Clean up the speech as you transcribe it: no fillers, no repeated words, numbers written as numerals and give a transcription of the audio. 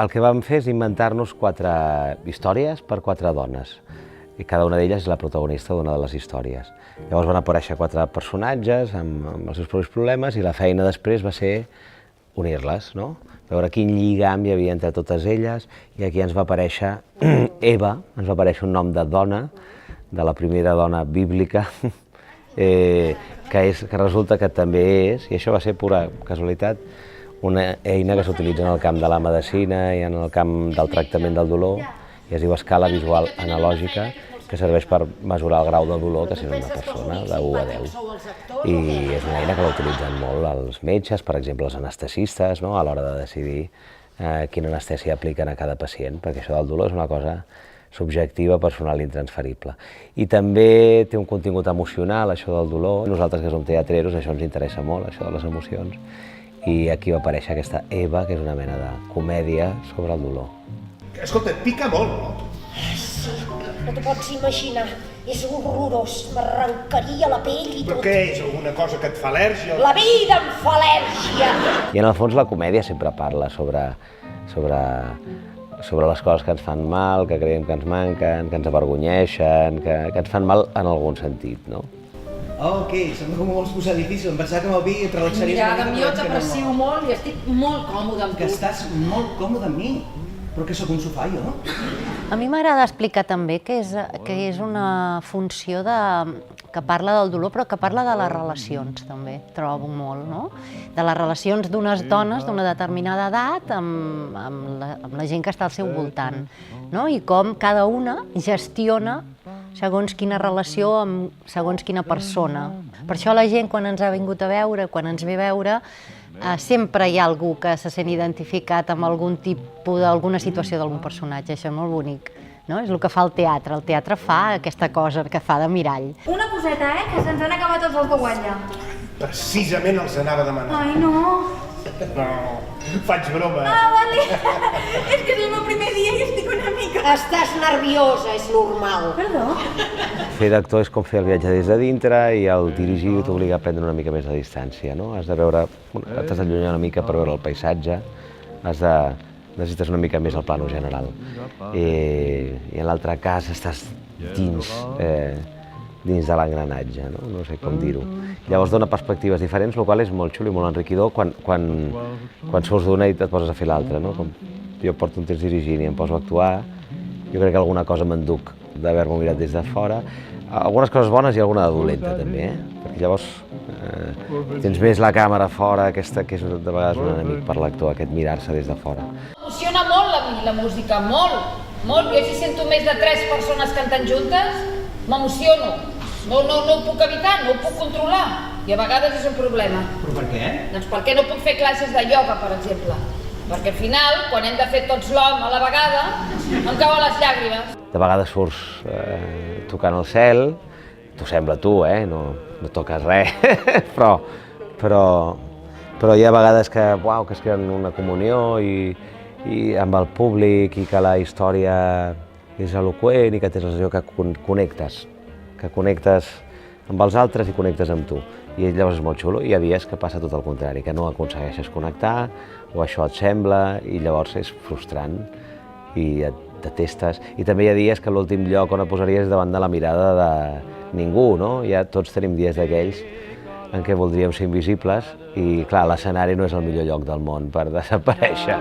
el que vam fer és inventar-nos 4 històries per 4 dones, i cada una d'elles és la protagonista d'una de les històries. Llavors van aparèixer 4 personatges amb els seus propis problemes, i la feina després va ser unir-les, no? Veure quin lligam hi havia entre totes elles, i aquí ens va aparèixer Eva, ens va aparèixer un nom de dona, de la primera dona bíblica, que resulta que també és, i això va ser pura casualitat, una eina que s'utilitza en el camp de la medicina i en el camp del tractament del dolor, i es diu escala visual analògica, que serveix per mesurar el grau de dolor que sent una persona, de 1 a 10. I és una eina que l'utilitzen molt els metges, per exemple els anestesistes, no? A l'hora de decidir quina anestèsia apliquen a cada pacient, perquè això del dolor és una cosa subjectiva, personal i intransferible. I també té un contingut emocional, això del dolor. Nosaltres, que som teatreros, això ens interessa molt, això de les emocions. I aquí va aparèixer aquesta Eva, que és una mena de comèdia sobre el dolor. Escolta, pica molt, no? Sí, no t'ho pots imaginar. És horrorós, m'arrencaria la pell i tot. Però què és? Alguna cosa que et fa al·lèrgia? La vida em fa al·lèrgia! I en el fons la comèdia sempre parla sobre les coses que ens fan mal, que creiem que ens manquen, que ens avergonyeixen, que ens fan mal en algun sentit, no? Oh, què? Sembla com vols posar difícil. Em pensava que amb el vi et relaxaries Mira, una mica. Mira, jo t'aprecio molt i estic molt còmode amb tu. Que estàs molt còmode amb mi. Però que sóc un sofà, jo? A mi m'agrada explicar també que és una funció que parla del dolor, però que parla de les relacions, també, trobo molt, no? De les relacions d'unes dones d'una determinada edat amb la gent que està al seu voltant, no? I com cada una gestiona segons quina relació amb segons quina persona. Per això la gent, quan ens ha vingut a veure, quan ens ve a veure, sempre hi ha algú que se sent identificat amb algun tipus d'alguna situació d'algun personatge, això és molt bonic, no? És el que fa el teatre. El teatre fa aquesta cosa que fa de mirall. Una coseta, que se'ns han acabat tots els de guatlla. Precisament els anava a demanar. Ai, no. No, faig broma. Ah, vale. És que és el meu primer dia i estic una mica... Estàs nerviosa, és normal. Perdó? Fer d'actor és com fer el viatge des de dintre, i el dirigir t'obliga a prendre una mica més de distància, no? Has de veure, t'has d'allunyar una mica per veure el paisatge, necessites una mica més el plànol general. I en l'altre cas estàs dins de l'engranatge, no sé com dir-ho. Llavors dona perspectives diferents, el qual és molt xulo i molt enriquidor quan surts d'una i et poses a fer l'altra, no? Com jo porto un temps dirigint i em poso a actuar, jo crec que alguna cosa m'enduc d'haver-m'ho mirat des de fora. Algunes coses bones i alguna de dolenta, també, perquè llavors tens més la càmera fora, aquesta que és de vegades un enemic per l'actor, aquest mirar-se des de fora. M'emociona molt a mi la música, molt, molt. Jo si sento més de 3 persones cantant juntes, m'emociono. No ho puc evitar, no ho puc controlar. I a vegades és un problema. Però per què? Doncs perquè no puc fer classes de ioga, per exemple. Perquè al final, quan hem de fer tots l'hom a la vegada, em cauen les llàgrimes. De vegades surts tocant el cel, t'ho sembla tu, no toques res, però hi ha vegades que es creen una comunió i amb el públic, i que la història és eloqüent i que tens la sensació que connectes amb els altres i connectes amb tu. I llavors és molt xulo, i hi ha dies que passa tot el contrari, que no aconsegueixes connectar, o això et sembla, i llavors és frustrant i et detestes. I també hi ha dies que l'últim lloc on et posaries és davant de la mirada de ningú, no? Ja tots tenim dies d'aquells en què voldríem ser invisibles, i clar, l'escenari no és el millor lloc del món per desaparèixer.